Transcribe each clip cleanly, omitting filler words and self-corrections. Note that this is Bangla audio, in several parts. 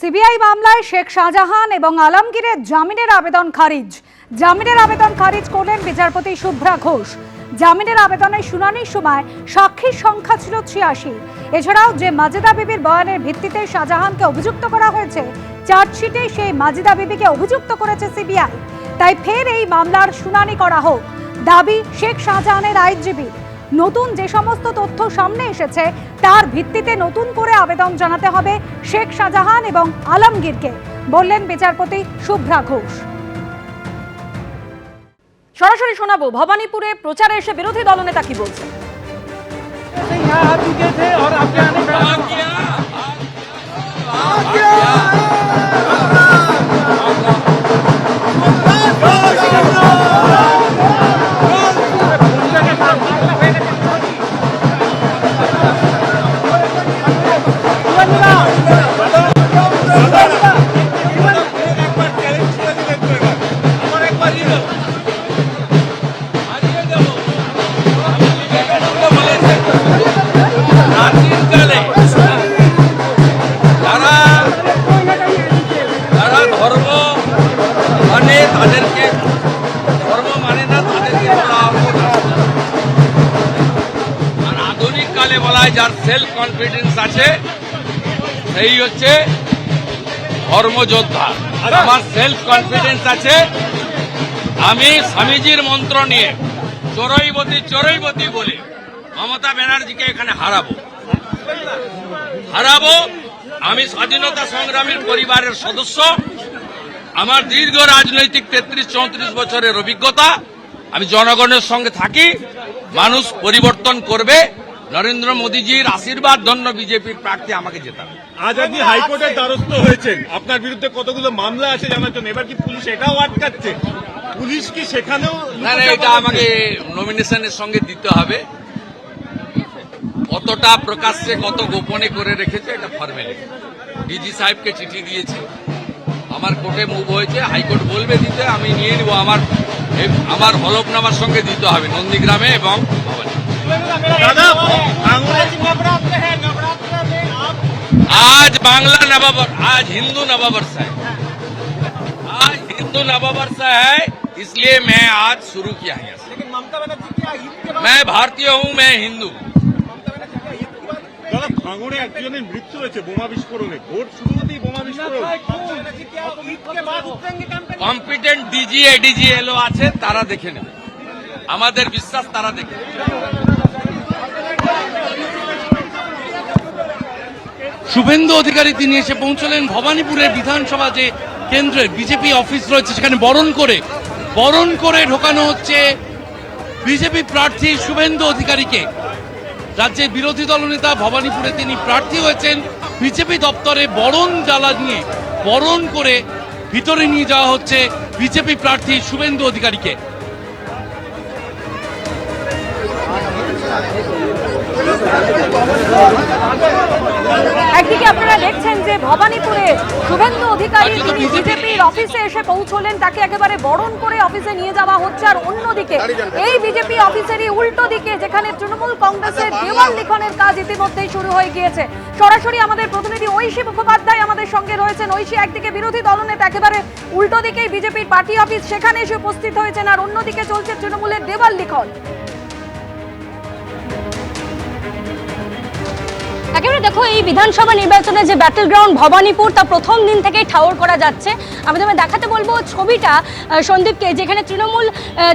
সিবিআই মামলায় শেখ শাহজাহান এবং আলমগীরের জামিনের আবেদন খারিজ। জামিনের আবেদন খারিজ করলেন বিচারপতি শুভ্রা ঘোষ। জামিনের আবেদনের শুনানির সময় সাক্ষীর সংখ্যা ছিল 86। এছাড়াও যে মাজেদা বিবির বয়ানের ভিত্তিতে শাহজাহানকে অভিযুক্ত করা হয়েছে, চার্জশিটে সেই মাজেদা বিবিকে অভিযুক্ত করেছে সিবিআই। তাই ফের এই মামলার শুনানি করা হোক দাবি শেখ শাহজাহানের আইনজীবী। নতুন যে সমস্ত তথ্য সামনে এসেছে তার ভিত্তিতে নতুন করে আবেদন জানাতে হবে শেখ শাহজাহান এবং আলমগীরকে, বললেন বিচারপতি শুভ্রা ঘোষ। সরাসরি শোনাবো ভবানীপুরে প্রচারে এসে বিরোধী দলনেতা কি বলছেন। যার সেলফ কনফিডেন্স আছে সেই হচ্ছে ধর্মযোদ্ধা। আমার সেলফ কনফিডেন্স আছে, আমি স্বামীজির মন্ত্র নিয়ে চরৈবতী চরৈবতী বলে মমতা ব্যানার্জিকে এখানে হারাবো। আমি স্বাধীনতা সংগ্রামীর পরিবারের সদস্য, আমার দীর্ঘ রাজনৈতিক 33-34 বছরের অভিজ্ঞতা। আমি জনগণের সঙ্গে থাকি, মানুষ পরিবর্তন করবে। নরেন্দ্র মোদীজির আশীর্বাদ ধন্য বিজেপির প্রার্থী আমাকে জেতাবে। আজ আপনি হাইকোর্টের দ্বারস্থ হয়েছেন, আপনার বিরুদ্ধে কতগুলো মামলা আছে জানার জন্য। এবার কি পুলিশ এটাও আটকাচ্ছে? পুলিশ কি সেখানেও? না, এটা আমাকে নমিনেশনের সঙ্গে দিতে হবে। কতটা প্রকাশ্যে কত গোপনে করে রেখেছে এটা ফর্মালিটি। ডিজি সাহেবকে চিঠি দিয়েছি, আমার কোর্টে মুভ হয়েছে, হাইকোর্ট বলবে দিতে, আমি নিয়ে নিব। আমার হলফনামার সঙ্গে দিতে হবে নন্দীগ্রামে এবং ভবানী। आज बांग्ला नववर्ष, आज हिंदू नववर्ष है, आज हिंदू नववर्ष है, इसलिए मैं आज शुरू किया है। मैं भारतीय हूँ, मैं हिंदू। ভাঙড়ে একজনের মৃত্যু হয়েছে বোমা বিস্ফোরণে, ভোট শুরু হতেই বোমা বিস্ফোরণ। কম্পিটেন্ট ডিজি এডিজি এলো আছে, তারা দেখে নেবে, আমাদের বিশ্বাস তারা দেখে নেবে। শুভেন্দু অধিকারী তিনি এসে পৌঁছলেন ভবানীপুরের বিধানসভা যে কেন্দ্রের বিজেপি অফিস রয়েছে, সেখানে বরণ করে ঢোকানো হচ্ছে বিজেপি প্রার্থী শুভেন্দু অধিকারীকে। রাজ্যের বিরোধী দলনেতা ভবানীপুরে তিনি প্রার্থী হয়েছেন। বিজেপি দপ্তরে বরণ জ্বালা নিয়ে বরণ করে ভিতরে নিয়ে যাওয়া হচ্ছে বিজেপি প্রার্থী শুভেন্দু অধিকারীকে। একদিকে আপনারা দেখছেন যে ভবানীপুরে শুভেন্দু অধিকারী তিনি বিজেপির অফিসে এসে পৌঁছলেন, তাকে একেবারে বরণ করে অফিসে নিয়ে যাওয়া হচ্ছে। আর অন্যদিকে এই বিজেপি অফিসেরই উল্টো দিকে যেখানে তৃণমূল কংগ্রেসের দেওয়াল লিখনের কাজ ইতিমধ্যেই শুরু হয়ে গিয়েছে। সরাসরি আমাদের প্রতিনিধি ঐশী মুখোপাধ্যায় আমাদের সঙ্গে রয়েছেন। ঐশী, একদিকে বিরোধী দলনেতা একেবারে উল্টো দিকেই বিজেপির পার্টি অফিস, সেখানে এসে উপস্থিত হয়েছেন, আর অন্যদিকে চলছে তৃণমূলের দেওয়াল লিখন। একেবারে দেখো, এই বিধানসভা নির্বাচনে যে ব্যাটল গ্রাউন্ড ভবানীপুর, তা প্রথম দিন থেকেই ঠাওর করা যাচ্ছে। আমি তোমায় দেখাতে বলবো ছবিটা সন্দীপকে, যেখানে তৃণমূল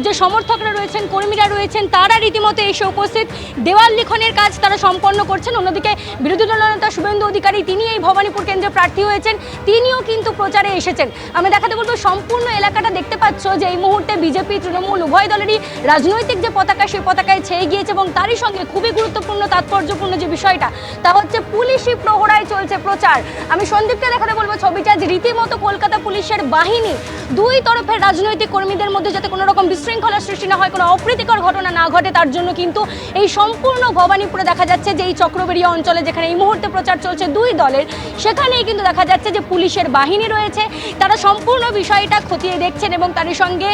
যে সমর্থকরা রয়েছেন, কর্মীরা রয়েছেন, তারা রীতিমতো এসে উপস্থিত, দেওয়াল লিখনের কাজ তারা সম্পন্ন করছেন। অন্যদিকে বিরোধী দলনেতা শুভেন্দু অধিকারী তিনি এই ভবানীপুর কেন্দ্রে প্রার্থী হয়েছেন, তিনিও কিন্তু প্রচারে এসেছেন। আমি দেখাতে বলবো সম্পূর্ণ এলাকাটা দেখতে পাচ্ছ যে এই মুহূর্তে বিজেপি তৃণমূল উভয় দলেরই রাজনৈতিক যে পতাকা, সেই পতাকায় ছেয়ে গিয়েছে। এবং তারই সঙ্গে খুবই গুরুত্বপূর্ণ তাৎপর্যপূর্ণ যে বিষয়টা, তা হচ্ছে পুলিশি প্রহরায় চলছে প্রচার। আমি সন্দীপকে দেখাতে বলবো ছবিটা, যে রীতিমতো কলকাতা পুলিশের বাহিনী দুই তরফের রাজনৈতিক কর্মীদের মধ্যে যাতে কোনো রকম বিশৃঙ্খলা সৃষ্টি না হয়, কোনো অপ্রীতিকর ঘটনা না ঘটে, তার জন্য কিন্তু এই সম্পূর্ণ ভবানীপুরে দেখা যাচ্ছে যে এই চক্রবেড়িয়া অঞ্চলে যেখানে এই মুহূর্তে প্রচার চলছে দুই দলের, সেখানেই কিন্তু দেখা যাচ্ছে যে পুলিশের বাহিনী রয়েছে, তারা সম্পূর্ণ বিষয়টা খতিয়ে দেখছেন এবং তারই সঙ্গে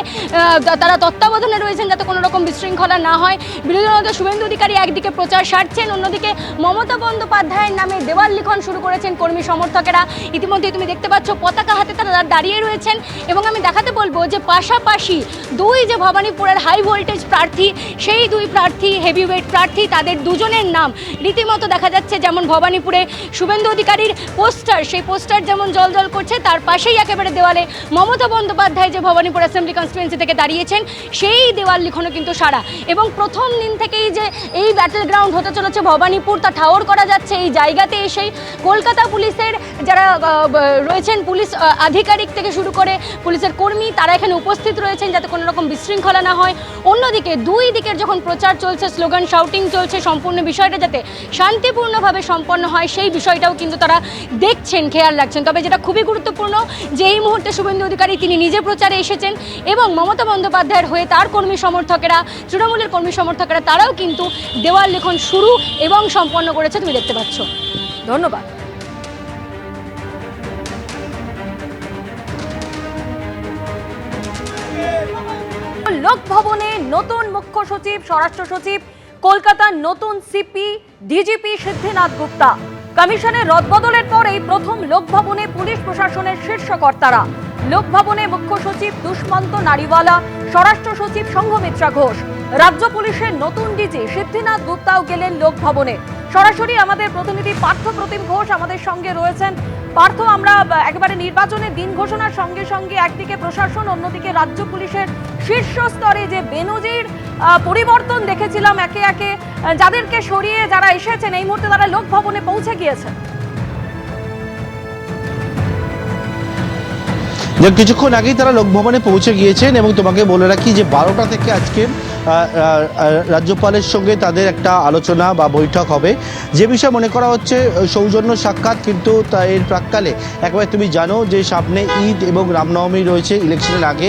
তারা তত্ত্বাবধানে রয়েছেন যাতে কোনো রকম বিশৃঙ্খলা না হয়। বিরোধী দলনেতা শুভেন্দু অধিকারী একদিকে প্রচার সারছেন, অন্যদিকে মমতা বন্দ্যোপাধ্যায় বন্দ্যোপাধ্যায়ের নামে দেওয়াল লিখন শুরু করেছেন কর্মী সমর্থকেরা। ইতিমধ্যে তুমি দেখতে পাচ্ছ পতাকা হাতে তারা দাঁড়িয়ে রয়েছেন এবং আমি দেখাতে বলবো যে পাশাপাশি দুই যে ভবানীপুরের হাই ভোল্টেজ প্রার্থী, সেই দুই প্রার্থী হেভিওয়েট প্রার্থী, তাদের দুজনের নাম রীতিমতো দেখা যাচ্ছে। যেমন ভবানীপুরে শুভেন্দু অধিকারীর পোস্টার, সেই পোস্টার যেমন জল করছে, তার পাশেই একেবারে দেওয়ালে মমতা বন্দ্যোপাধ্যায় যে ভবানীপুর অ্যাসেম্বলি কনস্টিটুয়েন্সি থেকে দাঁড়িয়েছেন সেই দেওয়াল লিখনও কিন্তু সারা। এবং প্রথম দিন থেকেই যে এই ব্যাটেল গ্রাউন্ড হতে চলেছে ভবানীপুর, তা ঠাওর করা যাচ্ছে এই জায়গাতে এসেই। কলকাতা পুলিশের যারা রয়েছেন, পুলিশ আধিকারিক থেকে শুরু করে পুলিশের কর্মী, তারা এখানে উপস্থিত রয়েছেন যাতে কোনো রকম বিশৃঙ্খলা না হয়। অন্যদিকে দুই দিকের যখন প্রচার চলছে, স্লোগান শাউটিং চলছে, সম্পূর্ণ বিষয়টা যাতে শান্তিপূর্ণভাবে সম্পন্ন হয় সেই বিষয়টাও কিন্তু তারা দেখছেন, খেয়াল রাখছেন। তবে যেটা খুবই গুরুত্বপূর্ণ যে এই মুহূর্তে শুভেন্দু অধিকারী তিনি নিজে প্রচারে এসেছেন এবং মমতা বন্দ্যোপাধ্যায়ের হয়ে তার কর্মী সমর্থকেরা, তৃণমূলের কর্মী সমর্থকেরা, তারাও কিন্তু দেওয়াল লিখন শুরু এবং সম্পন্ন করেছে, তুমি দেখতে পাচ্ছ। ধন্যবাদ। লোকভবনে নতুন মুখ্য সচিব, স্বরাষ্ট্র সচিব, কলকাতার নতুন সিপি ডিজিপি সিদ্ধিনাথ গুপ্তা। কমিশনের রদবদলের পর এই প্রথম লোকভবনে পুলিশ প্রশাসনের শীর্ষ কর্তারা। লোকভবনে মুখ্য সচিব দুষ্মন্ত নারীওয়ালা, স্বরাষ্ট্র সচিব সংঘমিত্রা ঘোষ, রাজ্য পুলিশের নতুন ডিজি সিদ্ধিনাথ গুপ্তাও গেলেন লোকভবনে। সরাসরি আমাদের প্রতিনিধি পার্থ প্রতিম ঘোষ আমাদের সঙ্গে রয়েছেন। পার্থ, আমরা একেবারে নির্বাচনের দিন ঘোষণার সঙ্গে সঙ্গে একদিকে প্রশাসন, অন্যদিকে রাজ্য পুলিশের শীর্ষ স্তরে যে বেনজির পরিবর্তন দেখেছিলাম, একে একে যাদেরকে সরিয়ে যারা এসেছেন এই মুহূর্তে তারা লোকভবনে পৌঁছে গিয়েছে। কিছুক্ষণ আগেই তারা লোকভবনে পৌঁছে গিয়েছেন এবং তোমাকে বলে রাখি যে 12টা থেকে আজকে রাজ্যপালের সঙ্গে তাদের একটা আলোচনা বা বৈঠক হবে। যে বিষয় মনে করা হচ্ছে সৌজন্য সাক্ষাৎ, কিন্তু এর প্রাক্কালে একবার তুমি জানো যে সামনে ঈদ এবং রামনবমী রয়েছে ইলেকশনের আগে,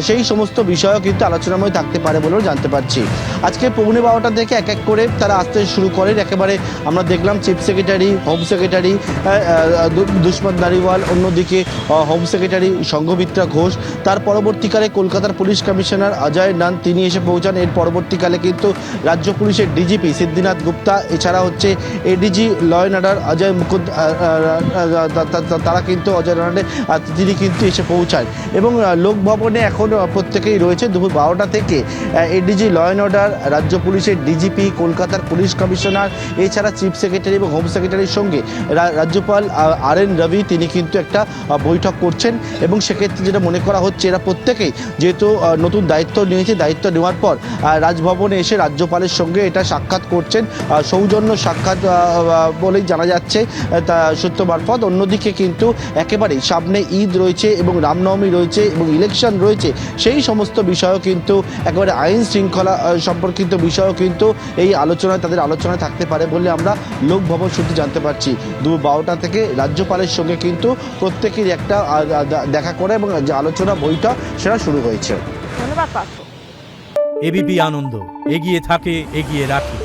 সেই সমস্ত বিষয়ও কিন্তু আলোচনাময় থাকতে পারে বলেও জানতে পারছি। আজকে 12:15 থেকে এক এক করে তারা আসতে শুরু করেন। একেবারে আমরা দেখলাম chief secretary, home secretary Dushyant Nariwal, অন্যদিকে হোম সেক্রেটারি সংঘমিত্রা ঘোষ, তার পরবর্তীকালে কলকাতার পুলিশ কমিশনার অজয় নান তিনি এসে পৌঁছান। এর পরবর্তীকালে কিন্তু রাজ্য পুলিশের ডিজিপি সিদ্ধিনাথ গুপ্তা, এছাড়া হচ্ছে ADG law and order Ajay Mukund, তারা কিন্তু অজয় নানে তিনি কিন্তু এসে পৌঁছায় এবং লোকভবনে এখন প্রত্যেকেই রয়েছে। দুপুর 12টা থেকে এডিজি ল অ্যান্ড অর্ডার, রাজ্য পুলিশের ডিজিপি, কলকাতার পুলিশ কমিশনার, এছাড়া চিফ সেক্রেটারি এবং হোম সেক্রেটারির সঙ্গে রাজ্যপাল RN রবি তিনি কিন্তু একটা বৈঠক করছেন এবং সেক্ষেত্রে যেটা মনে করা হচ্ছে এরা প্রত্যেকেই যেহেতু নতুন দায়িত্ব নিয়েছে, দায়িত্ব নেওয়ার পর রাজভবনে এসে রাজ্যপালের সঙ্গে এটা সাক্ষাৎ করছেন। সৌজন্য সাক্ষাৎ বলেই জানা যাচ্ছে সূত্র মারফত। অন্যদিকে কিন্তু একেবারেই সামনে ঈদ রয়েছে এবং রামনবমী রয়েছে এবং ইলেকশন রয়েছে, সেই সমস্ত বিষয়ও কিন্তু একেবারে আইন শৃঙ্খলা সম্পর্কিত বিষয়ও কিন্তু এই আলোচনায় তাদের আলোচনায় থাকতে পারে বলে আমরা লোকভবন সূত্রে জানতে পারছি। দুপুর 12টা থেকে রাজ্যপালের সঙ্গে কিন্তু প্রত্যেকেরই একটা দেখা করে এবং যে আলোচনা বৈঠক সেটা শুরু হয়েছে। ধন্যবাদ পার্থ। এবিপি আনন্দ, এগিয়ে থাকে, এগিয়ে রাখে।